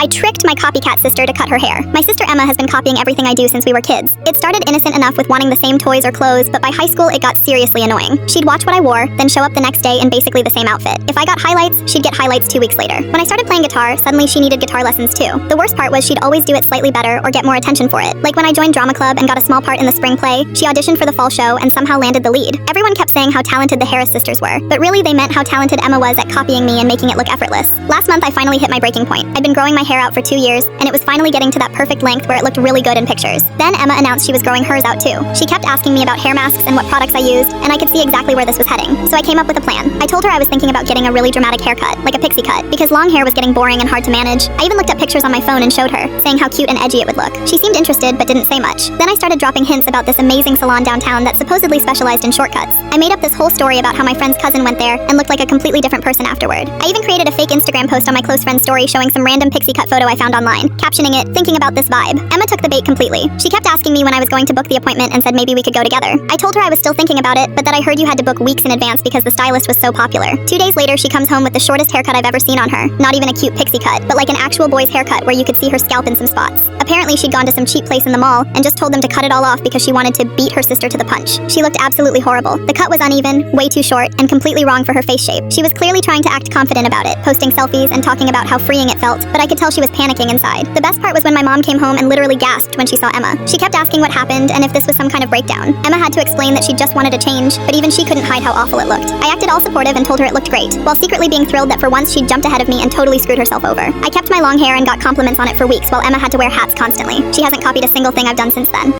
I tricked my copycat sister to cut her hair. My sister Emma has been copying everything I do since we were kids. It started innocent enough with wanting the same toys or clothes, but by high school it got seriously annoying. She'd watch what I wore, then show up the next day in basically the same outfit. If I got highlights, she'd get highlights 2 weeks later. When I started playing guitar, suddenly she needed guitar lessons too. The worst part was she'd always do it slightly better or get more attention for it. Like when I joined drama club and got a small part in the spring play, she auditioned for the fall show and somehow landed the lead. Everyone kept saying how talented the Harris sisters were, but really they meant how talented Emma was at copying me and making it look effortless. Last month I finally hit my breaking point. I'd been growing my hair out for 2 years, and it was finally getting to that perfect length where it looked really good in pictures. Then Emma announced she was growing hers out too. She kept asking me about hair masks and what products I used, and I could see exactly where this was heading. So I came up with a plan. I told her I was thinking about getting a really dramatic haircut, like a pixie cut, because long hair was getting boring and hard to manage. I even looked at pictures on my phone and showed her, saying how cute and edgy it would look. She seemed interested but didn't say much. Then I started dropping hints about this amazing salon downtown that supposedly specialized in shortcuts. I made up this whole story about how my friend's cousin went there and looked like a completely different person afterward. I even created a fake Instagram post on my close friend's story showing some random pixie cut photo I found online, captioning it, "Thinking about this vibe." Emma took the bait completely. She kept asking me when I was going to book the appointment and said maybe we could go together. I told her I was still thinking about it, but that I heard you had to book weeks in advance because the stylist was so popular. 2 days later, she comes home with the shortest haircut I've ever seen on her. Not even a cute pixie cut, but like an actual boy's haircut where you could see her scalp in some spots. Apparently, she'd gone to some cheap place in the mall and just told them to cut it all off because she wanted to beat her sister to the punch. She looked absolutely horrible. The cut was uneven, way too short, and completely wrong for her face shape. She was clearly trying to act confident about it, posting selfies and talking about how freeing it felt, but I could tell she was panicking inside. The best part was when my mom came home and literally gasped when she saw Emma. She kept asking what happened and if this was some kind of breakdown. Emma had to explain that she just wanted a change, but even she couldn't hide how awful it looked. I acted all supportive and told her it looked great, while secretly being thrilled that for once she'd jumped ahead of me and totally screwed herself over. I kept my long hair and got compliments on it for weeks while Emma had to wear hats constantly. She hasn't copied a single thing I've done since then.